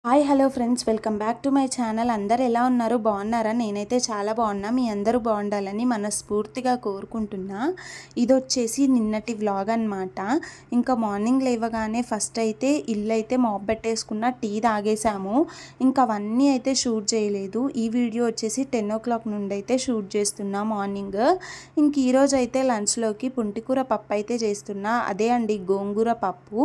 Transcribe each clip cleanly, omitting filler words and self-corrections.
Hi hello friends, welcome back to my channel. అందరు ఎలా ఉన్నారు? బాగున్నారా? నేనైతే చాలా బాగున్నా. మీ అందరూ బాగుండాలని మనస్ఫూర్తిగా కోరుకుంటున్నా. ఇది వచ్చేసి నిన్నటి వ్లాగ్ అనమాట. ఇంకా మార్నింగ్ లేవగానే ఫస్ట్ అయితే ఇల్లు అయితే మాప్ పెట్టేసుకున్న, టీ తాగేసాము. ఇంకా అవన్నీ అయితే షూట్ చేయలేదు. ఈ వీడియో వచ్చేసి 10 o'clock నుండి అయితే షూట్ చేస్తున్నా మార్నింగ్. ఇంక ఈరోజు అయితే లంచ్లోకి పుంటికూర పప్పు అయితే చేస్తున్నా. అదే అండి, గోంగూర పప్పు.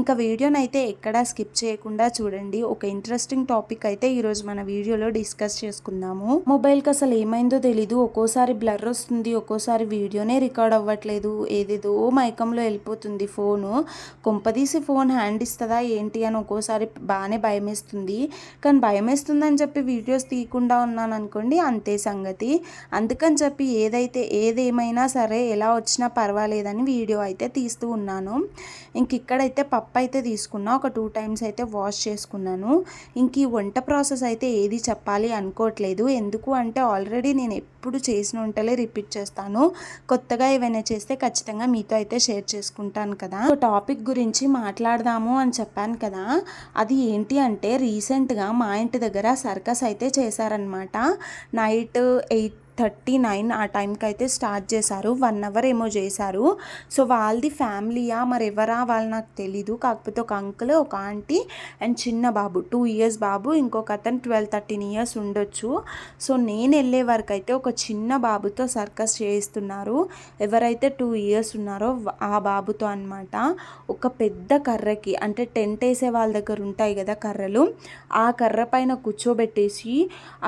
ఇంకా వీడియోనైతే ఎక్కడా స్కిప్ చేయకుండా చూడండి. ఒక ఇంట్రెస్టింగ్ టాపిక్ అయితే ఈరోజు మన వీడియోలో డిస్కస్ చేసుకుందాము. మొబైల్కి అసలు ఏమైందో తెలీదు. ఒక్కోసారి బ్లర్ వస్తుంది, ఒక్కోసారి వీడియోనే రికార్డ్ అవ్వట్లేదు. ఏదేదో మైకంలో వెళ్ళిపోతుంది ఫోను. కొంపదీసి ఫోన్ హ్యాండ్ ఇస్తుందా ఏంటి అని ఒక్కోసారి బాగానే భయమేస్తుంది. కానీ భయమేస్తుందని చెప్పి వీడియోస్ తీయకుండా ఉన్నాను అనుకోండి, అంతే సంగతి. అందుకని చెప్పి ఏదేమైనా సరే ఎలా వచ్చినా పర్వాలేదని వీడియో అయితే తీస్తూ ఉన్నాను. ఇంక ఇక్కడైతే పప్పు అయితే తీసుకున్నా. ఒక 2 times అయితే వాష్ చేసుకున్నాను. ఇంక ఈ వంట ప్రాసెస్ అయితే ఏది చెప్పాలి అనుకోవట్లేదు. ఎందుకు అంటే ఆల్రెడీ నేను ఎప్పుడు చేసిన వంటలే రిపీట్ చేస్తాను. కొత్తగా ఏవైనా చేస్తే ఖచ్చితంగా మీతో అయితే షేర్ చేసుకుంటాను కదా. ఒక టాపిక్ గురించి మాట్లాడదాము అని చెప్పాను కదా. అది ఏంటి అంటే, రీసెంట్గా మా ఇంటి దగ్గర సర్కస్ అయితే చేశారనమాట. నైట్ 8:39 ఆ టైంకి అయితే స్టార్ట్ చేశారు. 1 hour ఏమో చేశారు. సో వాళ్ళది ఫ్యామిలీయా మరి ఎవరా వాళ్ళు నాకు తెలీదు. కాకపోతే ఒక అంకుల్, ఒక ఆంటీ అండ్ చిన్న బాబు, 2 years బాబు, ఇంకొక అతను 12-13 years ఉండొచ్చు. సో నేను వెళ్ళే వరకు అయితే ఒక చిన్న బాబుతో సర్కస్ చేయిస్తున్నారు. ఎవరైతే 2 years ఉన్నారో ఆ బాబుతో అనమాట. ఒక పెద్ద కర్రకి, అంటే టెంట్ వేసే వాళ్ళ దగ్గర ఉంటాయి కదా కర్రలు, ఆ కర్ర పైన కూర్చోబెట్టేసి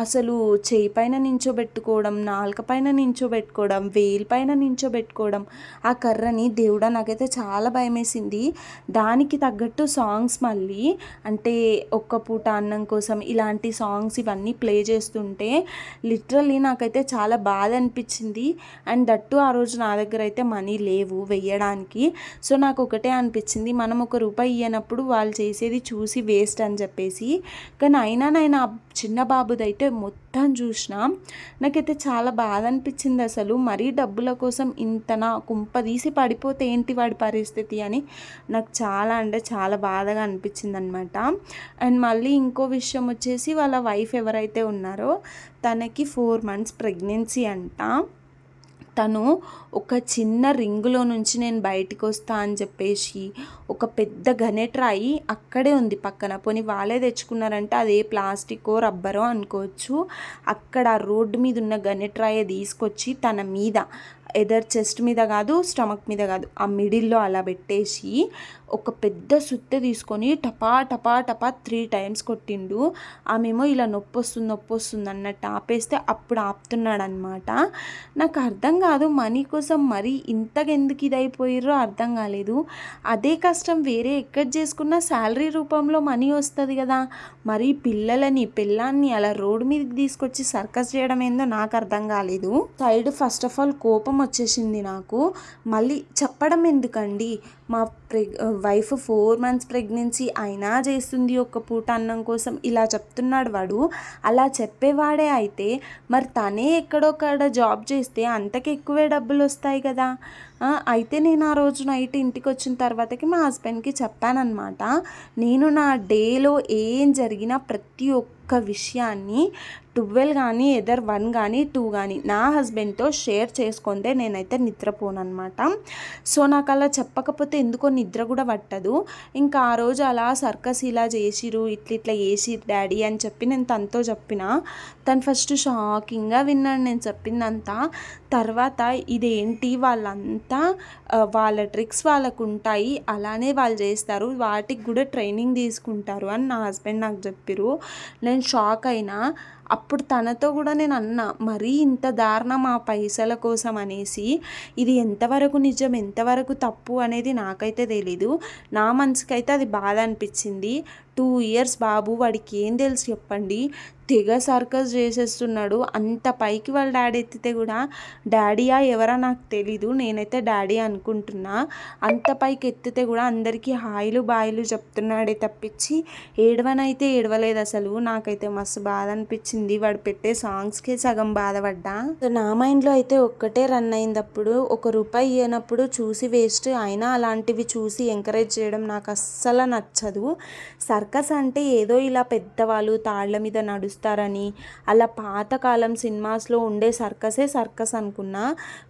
అసలు చేయి పైన నించోబెట్టుకోవడం, నాలుక పైన నించోబెట్టుకోవడం, వేలు పైన నించోబెట్టుకోవడం. ఆ కర్రని దేవుడా నాకైతే చాలా భయం వేసింది. దానికి తగ్గట్టు సాంగ్స్ మళ్ళీ, అంటే ఒక్క పూట అన్నం కోసం ఇలాంటి సాంగ్స్ ఇవన్నీ ప్లే చేస్తుంటే లిటరల్లీ నాకైతే చాలా బాధ అనిపించింది. అండ్ దట్టు ఆ రోజు నా దగ్గర అయితే మనీ లేవు వెయ్యడానికి. సో నాకు ఒకటే అనిపించింది, మనం ₹1 ఇయ్యనప్పుడు వాళ్ళు చేసేది చూసి వేస్ట్ అని చెప్పేసి. కానీ అయినా నేను ఆ చిన్న బాబుదైతే మొత్తం చూసిన. నాకైతే చాలా బాధ అనిపించింది. అసలు మరీ డబ్బుల కోసం ఇంతనా, కుంపదీసి పడిపోతే ఏంటి వాడి పరిస్థితి అని నాకు చాలా అంటే చాలా బాధగా అనిపించింది అనమాట. అండ్ మళ్ళీ ఇంకో విషయం వచ్చేసి, వాళ్ళ వైఫ్ ఎవరైతే ఉన్నారో తనకి 4 months ప్రెగ్నెన్సీ అంట. తను ఒక చిన్న రింగులో నుంచి నేను బయటికి వస్తా అని చెప్పేసి ఒక పెద్ద గనెట్రాయి అక్కడే ఉంది పక్కన. పోనీ వాళ్ళే తెచ్చుకున్నారంటే అదే ప్లాస్టికో రబ్బరో అనుకోవచ్చు. అక్కడ రోడ్డు మీద ఉన్న గనెట్రాయే తీసుకొచ్చి తన మీద, ఎదర్ చెస్ట్ మీద కాదు, స్టమక్ మీద కాదు, ఆ మిడిల్లో అలా పెట్టేసి ఒక పెద్ద సుత్తె తీసుకొని టపా టపా టపా 3 times కొట్టిండు. ఆమెమో ఇలా నొప్పి వస్తుంది అన్నట్టు ఆపేస్తే అప్పుడు ఆపుతున్నాడు అనమాట. నాకు అర్థం కాదు, మనీ కోసం మరీ ఇంతగా ఎందుకు ఇదైపోయారో అర్థం కాలేదు. అదే కష్టం వేరే ఎక్కడ చేసుకున్నా శాలరీ రూపంలో మనీ వస్తుంది కదా. మరి పిల్లాన్ని అలా రోడ్డు మీదకి తీసుకొచ్చి సర్కస్ చేయడం ఏందో నాకు అర్థం కాలేదు. సైడ్ ఫస్ట్ ఆఫ్ ఆల్ కోపం వచ్చేసింది నాకు. మళ్ళీ చెప్పడం ఎందుకండి, మా వైఫ్ 4 months ప్రెగ్నెన్సీ అయినా చేస్తుంది ఒక్క పూట అన్నం కోసం, ఇలా చెప్తున్నాడు వాడు. అలా చెప్పేవాడే అయితే మరి తనే ఎక్కడొక్కడ జాబ్ చేస్తే అంతకు ఎక్కువే డబ్బులు వస్తాయి కదా. అయితే నేను ఆ రోజు నైట్ ఇంటికి వచ్చిన తర్వాతకి మా హస్బెండ్కి చెప్పానన్నమాట. నేను నా డేలో ఏం జరిగినా ప్రతి ఒక్క విషయాన్ని 12 కానీ, ఎదర్ 1 కానీ 2 కానీ నా హస్బెండ్తో షేర్ చేసుకుంటే నేనైతే నిద్రపోనమాట. సో నాకు అలా చెప్పకపోతే ఎందుకో నిద్ర కూడా పట్టదు. ఇంకా ఆ రోజు అలా సర్కస్ ఇలా చేసిరు, ఇట్లా చేసిరు డాడీ అని చెప్పి నేను తనతో చెప్పిన. తను ఫస్ట్ షాకింగ్గా విన్నాడు నేను చెప్పిందంతా. తర్వాత ఇదేంటి, వాళ్ళంతా వాళ్ళ ట్రిక్స్ వాళ్ళకు ఉంటాయి, అలానే వాళ్ళు చేస్తారు, వాటికి కూడా ట్రైనింగ్ తీసుకుంటారు అని నా హస్బెండ్ నాకు చెప్పిరు. నేను షాక్ అయినా. అప్పుడు తనతో కూడా నేను అన్నా, మరీ ఇంత దారుణం ఆ పైసల కోసం అనేసి. ఇది ఎంతవరకు నిజం ఎంతవరకు తప్పు అనేది నాకైతే తెలీదు. నా మనసుకైతే అది బాధ అనిపించింది. 2 years బాబు, వాడికి ఏం తెలుసు చెప్పండి. తెగ సర్కస్ చేసేస్తున్నాడు. అంత పైకి వాళ్ళ డాడీ ఎత్తితే కూడా, డాడీయా ఎవరా నాకు తెలీదు, నేనైతే డాడీ అనుకుంటున్నా. అంత పైకి ఎత్తితే కూడా అందరికీ హాయిలు బాయిలు చెప్తున్నాడే తప్పించి ఏడవనైతే ఏడవలేదు. అసలు నాకైతే మస్తు బాధ అనిపించింది. వాడు పెట్టే సాంగ్స్కే సగం బాధపడ్డా. నా మైండ్లో అయితే ఒక్కటే రన్ అయింది అప్పుడు, ₹1 ఇయ్యనప్పుడు చూసి వేస్ట్. అయినా అలాంటివి చూసి ఎంకరేజ్ చేయడం నాకు అస్సలు నచ్చదు. సర్కస్ అంటే ఏదో ఇలా పెద్దవాళ్ళు తాళ్ళ మీద నడుస్తారని, అలా పాతకాలం సినిమాస్లో ఉండే సర్కసే సర్కస్ అనుకున్నా.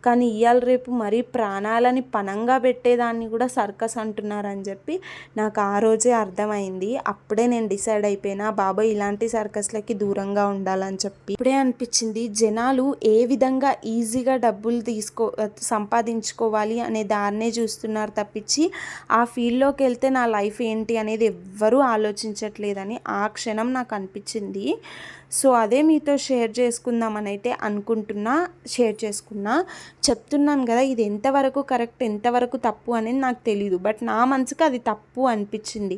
కానీ ఇవాళ రేపు మరీ ప్రాణాలని పణంగా పెట్టేదాన్ని కూడా సర్కస్ అంటున్నారని చెప్పి నాకు ఆ రోజే అర్థమైంది. అప్పుడే నేను డిసైడ్ అయిపోయినా, బాబోయ్ ఇలాంటి సర్కస్లకి దూరంగా ఉండాలని చెప్పి. ఇప్పుడే అనిపించింది, జనాలు ఏ విధంగా ఈజీగా డబ్బులు సంపాదించుకోవాలి అనే దాన్నే చూస్తున్నారు తప్పించి ఆ ఫీల్డ్లోకి వెళ్తే నా లైఫ్ ఏంటి అనేది ఎవ్వరూ ఆలోచించట్లేదని ఆ క్షణం నాకు అనిపించింది. సో అదే మీతో షేర్ చేసుకుందామని అయితే అనుకుంటున్నా, షేర్ చేసుకున్నా. చెప్తున్నాను కదా, ఇది ఎంతవరకు కరెక్ట్ ఎంతవరకు తప్పు అనేది నాకు తెలీదు. బట్ నా మనసుకు అది తప్పు అనిపించింది.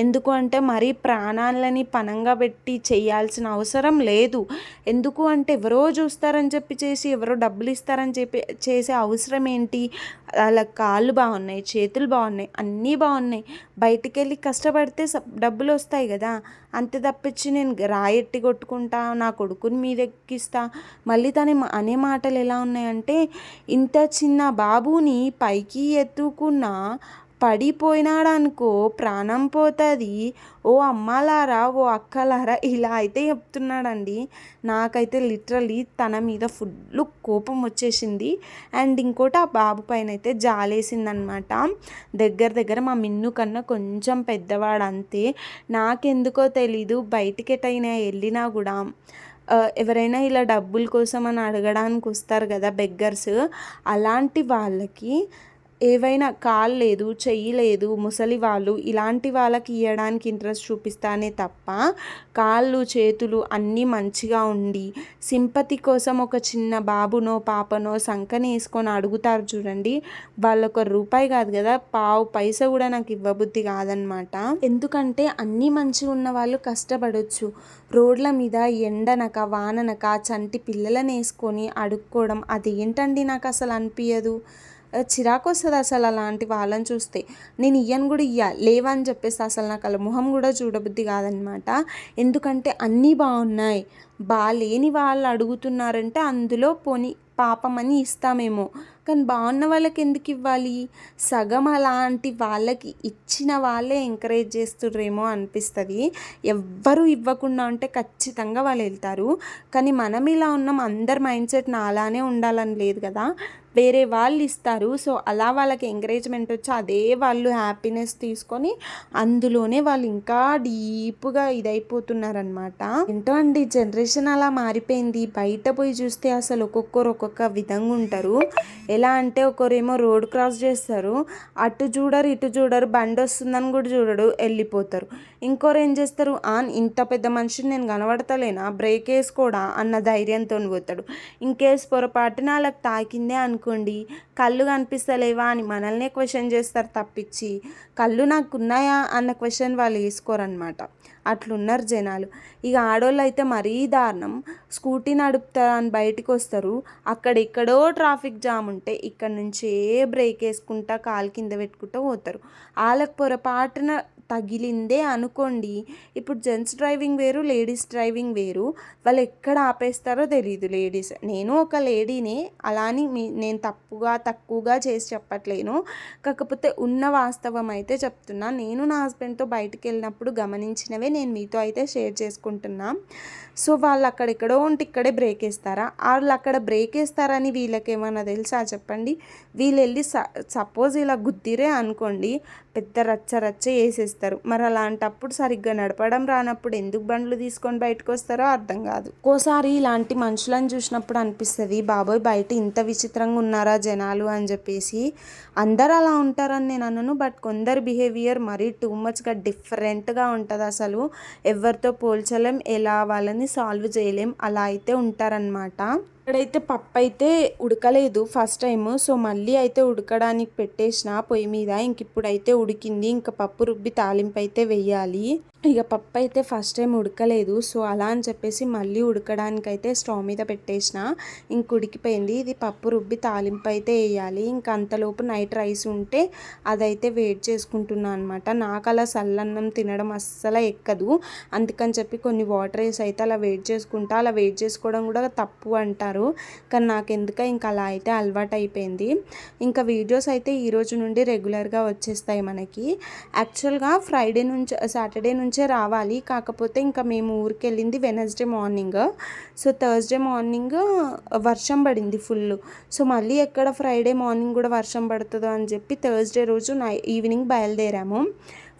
ఎందుకు అంటే మరీ ప్రాణాలని పణంగా పెట్టి చేయాల్సిన అవసరం లేదు. ఎందుకు అంటే ఎవరో చూస్తారని చెప్పి చేసి, ఎవరో డబ్బులు ఇస్తారని చెప్పి చేసే అవసరం ఏంటి? అలా కాళ్ళు బాగున్నాయి, చేతులు బాగున్నాయి, అన్నీ బాగున్నాయి, బయటికి వెళ్ళి కష్టపడితే డబ్బులు వస్తాయి కదా. అంతే తప్పించి నేను రాయెట్టి కొట్టుకుంటా, నా కొడుకుని మీద ఎక్కిస్తా. మళ్ళీ తను అనే మాటలు ఎలా ఉన్నాయంటే, ఇంత చిన్న బాబుని పైకి ఎత్తుకున్నా పడిపోయినాడనుకో ప్రాణం పోతుంది, ఓ అమ్మలారా ఓ అక్కలారా ఇలా అయితే చెప్తున్నాడండి. నాకైతే లిటరలీ తన మీద ఫుల్ కోపం వచ్చేసింది. అండ్ ఇంకోటి ఆ బాబు పైన అయితే జాలేసిందనమాట. దగ్గర మా మిన్ను కన్నా కొంచెం పెద్దవాడు అంతే. నాకెందుకో తెలీదు, బయటికి ఎటైనా వెళ్ళినా కూడా ఎవరైనా ఇలా డబ్బుల కోసం అని అడగడానికి వస్తారు కదా బెగ్గర్స్, అలాంటి వాళ్ళకి ఏవైనా కాలు లేదు, చెయ్యి లేదు, ముసలి వాళ్ళు ఇలాంటి వాళ్ళకి ఇవ్వడానికి ఇంట్రెస్ట్ చూపిస్తానే తప్ప, కాళ్ళు చేతులు అన్నీ మంచిగా ఉండి సింపతి కోసం ఒక చిన్న బాబునో పాపనో సంకని వేసుకొని అడుగుతారు చూడండి, వాళ్ళొక రూపాయి కాదు కదా, పావు పైసా కూడా నాకు ఇవ్వబుద్ధి కాదనమాట. ఎందుకంటే అన్నీ మంచిగా ఉన్న వాళ్ళు కష్టపడవచ్చు. రోడ్ల మీద ఎండనక వాననక చంటి పిల్లలను వేసుకొని అడుక్కోవడం అదేంటండి, నాకు అసలు అనిపించదు. చిరాకు వస్తుంది అసలు అలాంటి వాళ్ళని చూస్తే. నేను ఇయ్యను కూడా లేవని చెప్పేసి అసలు నాకు అలా మొహం కూడా చూడబుద్ధి కాదనమాట. ఎందుకంటే అన్నీ బాగున్నాయి, బాగాలేని వాళ్ళు అడుగుతున్నారంటే అందులో పోనీ పాపమని ఇస్తామేమో, కానీ బాగున్న వాళ్ళకి ఎందుకు ఇవ్వాలి? సగం అలాంటి వాళ్ళకి ఇచ్చిన వాళ్ళే ఎంకరేజ్ చేస్తుర్రేమో అనిపిస్తుంది. ఎవ్వరూ ఇవ్వకుండా ఉంటే ఖచ్చితంగా వాళ్ళు వెళ్తారు. కానీ మనం ఇలా ఉన్నాం, అందరి మైండ్ సెట్ నా అలానే ఉండాలని లేదు కదా, వేరే వాళ్ళు ఇస్తారు. సో అలా వాళ్ళకి ఎంకరేజ్మెంట్ వచ్చి అదే వాళ్ళు హ్యాపీనెస్ తీసుకొని అందులోనే వాళ్ళు ఇంకా డీప్గా ఇదైపోతున్నారనమాట. ఏంటో అండి జనరేషన్ అలా మారిపోయింది. బయట పోయి చూస్తే అసలు ఒక్కొక్కరు ఒక్కొక్క విధంగా ఉంటారు. ఎలా అంటే ఒకరేమో రోడ్ క్రాస్ చేస్తారు, అటు చూడరు ఇటు చూడరు, బండి వస్తుందని కూడా చూడడు, వెళ్ళిపోతారు. ఇంకోరు ఏం చేస్తారు, ఇంత పెద్ద మనిషిని నేను కనబడతలేనా, బ్రేక్ వేసుకోడా అన్న ధైర్యంతో పోతాడు. ఇంకేస్ పొరపాటున వాళ్ళకి తాకిందే అనుకోండి, కళ్ళు కనిపిస్తలేవా అని మనల్నే క్వశ్చన్ చేస్తారు తప్పించి కళ్ళు నాకు ఉన్నాయా అన్న క్వశ్చన్ వాళ్ళు వేసుకోరనమాట. అట్లున్నారు జనాలు. ఇక ఆడోళ్ళు అయితే మరీ దారుణం. స్కూటీ నడుపుతారని బయటికి వస్తారు, అక్కడెక్కడో ట్రాఫిక్ జామ్ ఉంటే ఇక్కడ నుంచే బ్రేక్ వేసుకుంటా కాలు కింద పెట్టుకుంటూ పోతారు. వాళ్ళకి పొరపాటున తగిలిందే అనుకోండి, ఇప్పుడు జెంట్స్ డ్రైవింగ్ వేరు, లేడీస్ డ్రైవింగ్ వేరు, వాళ్ళు ఎక్కడ ఆపేస్తారో తెలియదు లేడీస్. నేను ఒక లేడీనే, అలాని నేను తక్కువగా చేసి చెప్పట్లేను, కాకపోతే ఉన్న వాస్తవం అయితే చెప్తున్నా. నేను నా హస్బెండ్తో బయటికి వెళ్ళినప్పుడు గమనించినవే నేను మీతో అయితే షేర్ చేసుకుంటున్నా. సో వాళ్ళు అక్కడెక్కడో ఉంటే ఇక్కడే బ్రేక్ వేస్తారా? వాళ్ళు అక్కడ బ్రేక్ వేస్తారని వీళ్ళకి ఏమన్నా తెలుసా చెప్పండి? వీళ్ళు వెళ్ళి సపోజ్ ఇలా గుద్దిరే అనుకోండి, పెద్ద రచ్చ వేసేస్తారు. మరి అలాంటప్పుడు సరిగ్గా నడపడం రానప్పుడు ఎందుకు బండ్లు తీసుకొని బయటకు వస్తారో అర్థం కాదు. ఒక్కోసారి ఇలాంటి మనుషులను చూసినప్పుడు అనిపిస్తుంది, బాబోయ్ బయట ఇంత విచిత్రంగా ఉన్నారా జనాలు అని చెప్పేసి. అందరు అలా ఉంటారని నేను అనను, బట్ కొందరు బిహేవియర్ మరీ టూ మచ్గా డిఫరెంట్గా ఉంటుంది. అసలు ఎవరితో పోల్చలేం, ఎలా వాళ్ళని సాల్వ్ చేయలేం, అలా అయితే ఉంటారనమాట. ఇక్కడైతే పప్పు అయితే ఉడకలేదు ఫస్ట్ టైము, సో మళ్ళీ అయితే ఉడకడానికి పెట్టేసిన పొయ్యి మీద. ఇంక ఇప్పుడైతే ఉడికింది, ఇంకా పప్పు రుబ్బి తాలింపు అయితే వెయ్యాలి. ఇక పప్పు అయితే ఫస్ట్ టైం ఉడకలేదు, సో అలా అని చెప్పేసి మళ్ళీ ఉడకడానికి అయితే స్టవ్ మీద పెట్టేసిన. ఇంక ఉడికిపోయింది. ఇది పప్పు రుబ్బి తాలింపు అయితే వేయాలి. ఇంకా అంతలోపు నైట్ రైస్ ఉంటే అదైతే వేడి చేసుకుంటున్నాను అనమాట. నాకు అలా సల్లన్నం తినడం అస్సలు ఎక్కదు, అందుకని చెప్పి కొన్ని వాటర్ వేసి అయితే అలా వేడి చేసుకుంటా. అలా వేడి చేసుకోవడం కూడా తప్పు అంటారు, కానీ నాకు ఎందుక ఇంకా అలా అయితే అలవాటు అయిపోయింది. ఇంకా వీడియోస్ అయితే ఈరోజు నుండి రెగ్యులర్గా వచ్చేస్తాయి మనకి. యాక్చువల్గా సాటర్డే నుంచి నుంచే రావాలి. కాకపోతే ఇంకా మేము ఊరికెళ్ళింది Wednesday morning. So Thursday morning వర్షం పడింది ఫుల్. సో మళ్ళీ ఎక్కడ ఫ్రైడే మార్నింగ్ కూడా వర్షం పడుతుందో అని చెప్పి థర్స్డే రోజు ఈవినింగ్ బయలుదేరాము.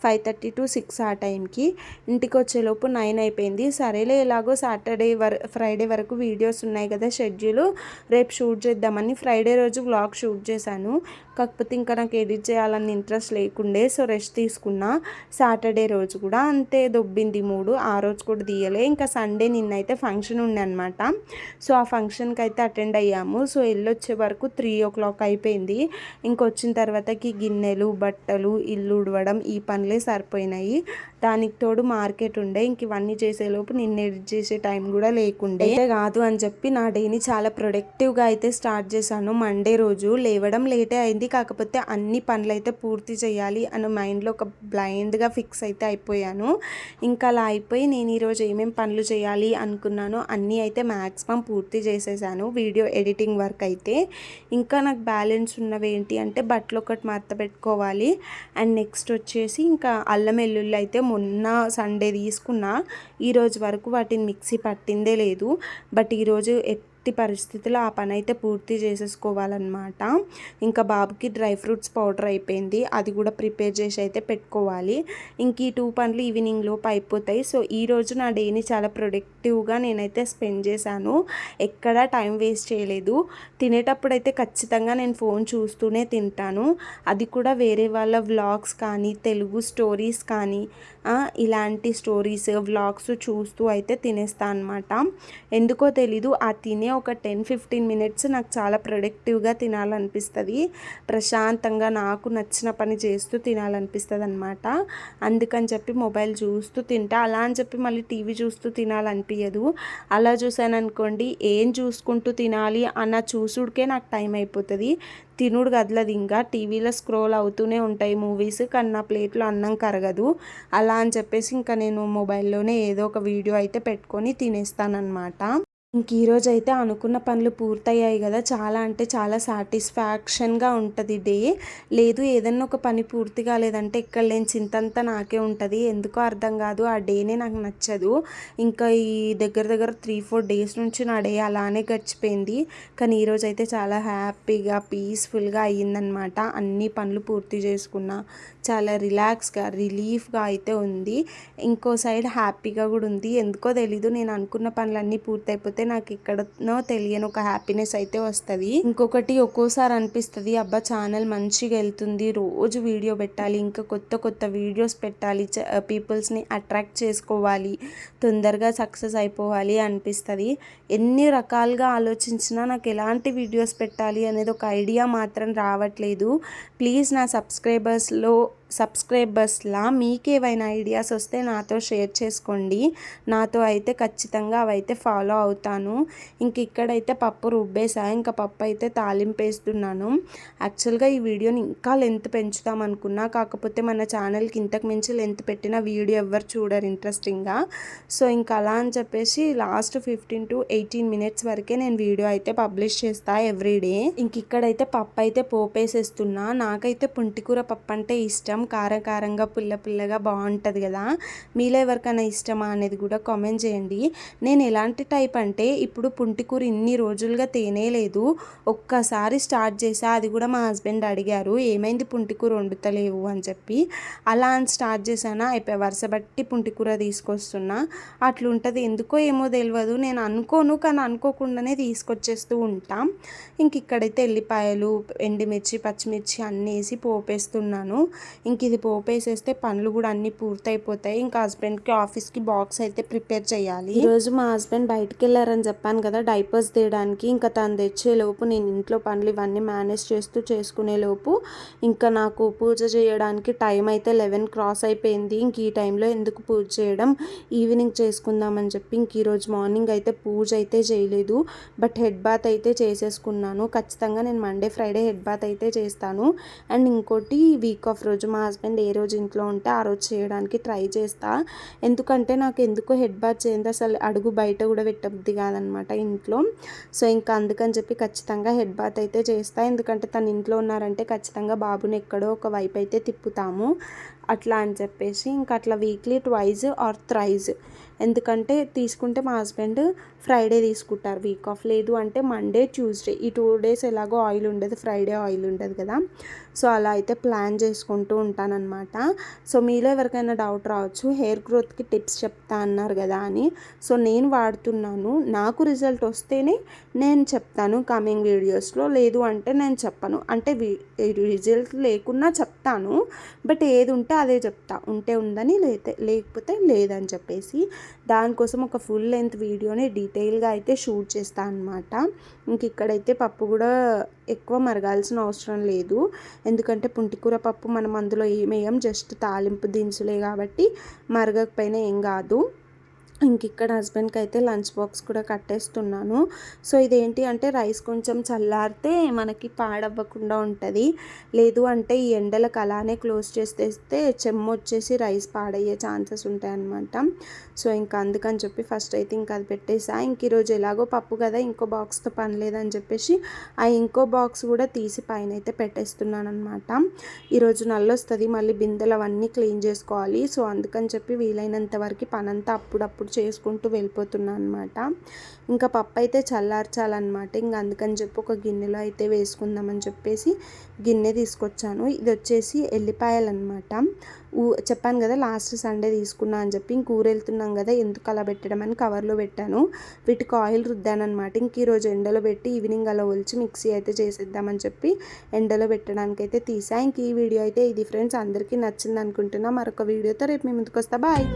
5:30 to 6 ఆ టైంకి. ఇంటికి వచ్చేలోపు 9 అయిపోయింది. సరేలే ఎలాగో ఫ్రైడే వరకు వీడియోస్ ఉన్నాయి కదా షెడ్యూల్, రేపు షూట్ చేద్దామని ఫ్రైడే రోజు వ్లాగ్ షూట్ చేశాను. కాకపోతే ఇంకా నాకు ఎడిట్ చేయాలని ఇంట్రెస్ట్ లేకుండే, సో రెస్ట్ తీసుకున్నా. సాటర్డే రోజు కూడా అంతే దొబ్బింది మూడు, ఆ రోజు కూడా తీయలే. ఇంకా సండే నిన్నైతే ఫంక్షన్ ఉండే అనమాట. సో ఆ ఫంక్షన్కి అయితే అటెండ్ అయ్యాము. సో వెళ్ళొచ్చే వరకు 3 o'clock అయిపోయింది. ఇంకొచ్చిన తర్వాతకి గిన్నెలు, బట్టలు, ఇల్లు ఉడవడం ఈ పనులే సరిపోయినాయి. దానికి తోడు మార్కెట్ ఉండే. ఇంక ఇవన్నీ చేసేలోపు నిన్న ఎడిట్ చేసే టైం కూడా లేకుండే. అయితే కాదు అని చెప్పి నా డేని చాలా ప్రొడక్టివ్గా అయితే స్టార్ట్ చేశాను. మండే రోజు లేవడం లేటే అయింది, కాకపోతే అన్ని పనులు అయితే పూర్తి చేయాలి అని మైండ్లో ఒక బ్లైండ్గా ఫిక్స్ అయితే అయిపోయాను. ఇంకా అలా అయిపోయి నేను ఈరోజు ఏమేమి పనులు చేయాలి అనుకున్నానో అన్నీ అయితే మ్యాక్సిమం పూర్తి చేసేసాను. వీడియో ఎడిటింగ్ వర్క్ అయితే ఇంకా నాకు బ్యాలెన్స్ ఉన్నవి ఏంటి అంటే బట్టలు ఒకటి మడత పెట్టుకోవాలి. అండ్ నెక్స్ట్ వచ్చేసి ఇంకా అల్లం వెల్లుల్లి అయితే మొన్న సండే తీసుకున్నా. ఈరోజు వరకు వాటిని మిక్సీ పట్టిందే లేదు. బట్ ఈరోజు పరిస్థితుల్లో ఆ పని అయితే పూర్తి చేసేసుకోవాలన్నమాట. ఇంకా బాబుకి డ్రై ఫ్రూట్స్ పౌడర్ అయిపోయింది, అది కూడా ప్రిపేర్ చేసి అయితే పెట్టుకోవాలి. ఇంక ఈ 2 పనులు ఈవినింగ్ లోపు అయిపోతాయి. సో ఈరోజు నా డేని చాలా ప్రొడక్టివ్గా నేనైతే స్పెండ్ చేశాను. ఎక్కడా టైం వేస్ట్ చేయలేదు. తినేటప్పుడు అయితే ఖచ్చితంగా నేను ఫోన్ చూస్తూనే తింటాను. అది కూడా వేరే వాళ్ళ వ్లాగ్స్ కానీ, తెలుగు స్టోరీస్ కానీ, ఇలాంటి స్టోరీస్ వ్లాగ్స్ చూస్తూ అయితే తినేస్తాను అనమాట. ఎందుకో తెలీదు, ఆ తినే ఒక 10-15 మినిట్స్ నాకు చాలా ప్రొడక్టివ్గా తినాలనిపిస్తుంది. ప్రశాంతంగా నాకు నచ్చిన పని చేస్తూ తినాలనిపిస్తుంది అనమాట. అందుకని చెప్పి మొబైల్ చూస్తూ తింటా. అలా అని చెప్పి మళ్ళీ టీవీ చూస్తూ తినాలనిపించదు. అలా చూసాను అనుకోండి, ఏం చూసుకుంటూ తినాలి అన్న చూసుడికే నాకు టైం అయిపోతుంది. తినుడు కదలదు. ఇంకా టీవీలో స్క్రోల్ అవుతూనే ఉంటాయి మూవీస్, కానీ నా ప్లేట్లో అన్నం కరగదు. అలా అని చెప్పేసి ఇంకా నేను మొబైల్లోనే ఏదో ఒక వీడియో అయితే పెట్టుకొని తినేస్తానన్నమాట. ఇంక ఈరోజు అయితే అనుకున్న పనులు పూర్తయ్యాయి కదా, చాలా అంటే చాలా సాటిస్ఫాక్షన్గా ఉంటుంది డే. లేదు ఏదన్నా ఒక పని పూర్తి కాలేదంటే ఇక్కడ లేని చింతంతా నాకే ఉంటుంది. ఎందుకో అర్థం కాదు, ఆ డేనే నాకు నచ్చదు. ఇంకా ఈ దగ్గర 3-4 డేస్ నుంచి నా డే అలానే గడిచిపోయింది. కానీ ఈరోజు అయితే చాలా హ్యాపీగా పీస్ఫుల్గా అయ్యిందనమాట. అన్ని పనులు పూర్తి చేసుకున్నా, చాలా రిలీఫ్గా అయితే ఉంది. ఇంకో సైడ్ హ్యాపీగా కూడా ఉంది. ఎందుకో తెలీదు, నేను అనుకున్న పనులన్నీ పూర్తయిపోతే నాకు ఎక్కడనో తెలియని ఒక హ్యాపీనెస్ అయితే వస్తుంది. ఇంకొకటి ఒక్కోసారి అనిపిస్తుంది, అబ్బా ఛానల్ మంచిగా వెళ్తుంది, రోజు వీడియో పెట్టాలి, ఇంకా కొత్త వీడియోస్ పెట్టాలి, పీపుల్స్ని అట్రాక్ట్ చేసుకోవాలి, తొందరగా సక్సెస్ అయిపోవాలి అనిపిస్తుంది. ఎన్ని రకాలుగా ఆలోచించినా నాకు ఎలాంటి వీడియోస్ పెట్టాలి అనేది ఒక ఐడియా మాత్రం రావట్లేదు. ప్లీజ్ నా సబ్స్క్రైబర్స్లా మీకేమైనా ఐడియాస్ వస్తే నాతో షేర్ చేసుకోండి. నాతో అయితే ఖచ్చితంగా అవైతే ఫాలో అవుతాను. ఇంక ఇక్కడైతే పప్పు రుబ్బేసా. ఇంకా పప్పు అయితే తాలింపు వేస్తున్నాను. యాక్చువల్గా ఈ వీడియోని ఇంకా లెంత్ పెంచుతాం అనుకున్నా, కాకపోతే మన ఛానల్కి ఇంతకు మించి లెంత్ పెట్టిన వీడియో ఎవ్వరు చూడరు ఇంట్రెస్టింగ్గా. సో ఇంకా అలా అని చెప్పేసి లాస్ట్ 15 to 18 మినిట్స్ వరకే నేను వీడియో అయితే పబ్లిష్ చేస్తా ఎవ్రీడే. ఇంక ఇక్కడైతే పప్పు అయితే పోపేసేస్తున్నా. నాకైతే పుంటికూర పప్పు అంటే ఇష్టం. కారంగా పుల్లగా బాగుంటుంది కదా. మీలో ఎవరికైనా ఇష్టమా అనేది కూడా కామెంట్ చేయండి. నేను ఎలాంటి టైప్ అంటే, ఇప్పుడు పుంటికూర ఇన్ని రోజులుగా తినేలేదు, ఒక్కసారి స్టార్ట్ చేసా. అది కూడా మా హస్బెండ్ అడిగారు, ఏమైంది పుంటికూర వండుతలేవు అని చెప్పి. అలా అని స్టార్ట్ చేశానా, అయిపోయి వరుస బట్టి పుంటికూర తీసుకొస్తున్నా. అట్లుంటుంది, ఎందుకో ఏమో తెలియదు. నేను అనుకోను, కానీ అనుకోకుండానే తీసుకొచ్చేస్తూ ఉంటాం. ఇంక ఇక్కడైతే ఎల్లిపాయలు, ఎండుమిర్చి, పచ్చిమిర్చి అన్నీ వేసి పోపేస్తున్నాను. ఇంక ఇది పోపేసేస్తే పనులు కూడా అన్నీ పూర్తయిపోతాయి. ఇంకా హస్బెండ్కి ఆఫీస్కి బాక్స్ అయితే ప్రిపేర్ చేయాలి. ఈరోజు మా హస్బెండ్ బయటకు వెళ్ళారని చెప్పాను కదా డైపర్స్ తీయడానికి. ఇంకా తను తెచ్చేలోపు నేను ఇంట్లో పనులు ఇవన్నీ మేనేజ్ చేసుకునేలోపు ఇంకా నాకు పూజ చేయడానికి టైం అయితే 11 క్రాస్ అయిపోయింది. ఇంక ఈ టైంలో ఎందుకు పూజ చేయడం, ఈవినింగ్ చేసుకుందామని చెప్పి ఇంక ఈరోజు మార్నింగ్ అయితే పూజ అయితే చేయలేదు. బట్ హెడ్ బాత్ అయితే చేసేసుకున్నాను. ఖచ్చితంగా నేను మండే ఫ్రైడే హెడ్ బాత్ అయితే చేస్తాను. అండ్ ఇంకోటి వీక్ ఆఫ్ రోజు మా హస్బెండ్ ఏ రోజు ఇంట్లో ఉంటే ఆ రోజు చేయడానికి ట్రై చేస్తా. ఎందుకంటే నాకు ఎందుకో హెడ్ బాత్ చేయండి అసలు అడుగు బయట కూడా పెట్టబుద్ది కాదనమాట ఇంట్లో. సో ఇంకా అందుకని చెప్పి ఖచ్చితంగా హెడ్ బాత్ అయితే చేస్తా. ఎందుకంటే తను ఇంట్లో ఉన్నారంటే ఖచ్చితంగా బాబుని ఎక్కడో ఒక వైపు అయితే తిప్పుతాము. అట్లా అని చెప్పేసి ఇంకా అట్లా వీక్లీ ట్వైస్ ఆర్ థ్రైస్, ఎందుకంటే తీసుకుంటే మా హస్బెండ్ ఫ్రైడే తీసుకుంటారు వీక్ ఆఫ్, లేదు అంటే మండే ట్యూస్డే, ఈ 2 days ఎలాగో ఆయిల్ ఉండదు, ఫ్రైడే ఆయిల్ ఉండదు కదా. సో అలా అయితే ప్లాన్ చేసుకుంటూ ఉంటానన్నమాట. సో మీలో ఎవరికైనా డౌట్ రావచ్చు, హెయిర్ గ్రోత్కి టిప్స్ చెప్తా అన్నారు కదా అని. సో నేను వాడుతున్నాను, నాకు రిజల్ట్ వస్తేనే నేను చెప్తాను కమింగ్ వీడియోస్లో, లేదు అంటే నేను చెప్పను. అంటే రిజల్ట్ లేకున్నా చెప్తాను, బట్ ఏది ఉంటే అదే చెప్తా, ఉంటే ఉందని లేకపోతే లేదని చెప్పేసి. దానికోసం ఒక ఫుల్ లెంత్ వీడియోని డీటెయిల్గా అయితే షూట్ చేస్తాను అనమాట. ఇంక ఇక్కడైతే పప్పు కూడా ఎక్కువ మరగాల్సిన అవసరం లేదు, ఎందుకంటే పుంటికూర పప్పు మనం అందులో ఏమేయం, జస్ట్ తాలింపు దినుసులే కాబట్టి మరగకపోయినా ఏం కాదు. ఇంక ఇక్కడ హస్బెండ్కి అయితే లంచ్ బాక్స్ కూడా కట్టేస్తున్నాను. సో ఇదేంటి అంటే రైస్ కొంచెం చల్లారితే మనకి పాడవ్వకుండా ఉంటుంది, లేదు అంటే ఈ ఎండలకు అలానే క్లోజ్ చేసేస్తే చెమ్మ వచ్చేసి రైస్ పాడయ్యే ఛాన్సెస్ ఉంటాయన్నమాట. సో ఇంకా అందుకని చెప్పి ఫస్ట్ అయితే ఇంకా అది పెట్టేసా. ఇంక ఈరోజు ఎలాగో పప్పు కదా, ఇంకో బాక్స్తో పని లేదని చెప్పేసి ఆ ఇంకో బాక్స్ కూడా తీసి పైన అయితే పెట్టేస్తున్నాను అనమాట. ఈరోజు నల్లొస్తుంది, మళ్ళీ బిందెలు అవన్నీ క్లీన్ చేసుకోవాలి. సో అందుకని చెప్పి వీలైనంత వరకు పనంతా అప్పుడప్పుడు చేసుకుంటూ వెళ్ళిపోతున్నాను అనమాట. ఇంకా పప్పు అయితే చల్లార్చాలన్నమాట. ఇంకా అందుకని చెప్పి ఒక గిన్నెలో అయితే వేసుకుందామని చెప్పేసి గిన్నె తీసుకొచ్చాను. ఇది వచ్చేసి ఎల్లిపాయలు అనమాట. చెప్పాను కదా లాస్ట్ సండే తీసుకున్నా అని చెప్పి, ఇంక ఊరు వెళ్తున్నాం కదా ఎందుకు అలా పెట్టడం అని కవర్లో పెట్టాను. వీటికి ఆయిల్ రుద్దాను అనమాట. ఇంక ఈరోజు ఎండలో పెట్టి ఈవినింగ్ అలా ఒలిచి మిక్సీ అయితే చేసేద్దామని చెప్పి ఎండలో పెట్టడానికి అయితే తీసా. ఇంక ఈ వీడియో అయితే ఇది ఫ్రెండ్స్, అందరికీ నచ్చింది అనుకుంటున్నా. మరొక వీడియోతో రేపు మీ ముందుకు వస్తా. బాయ్.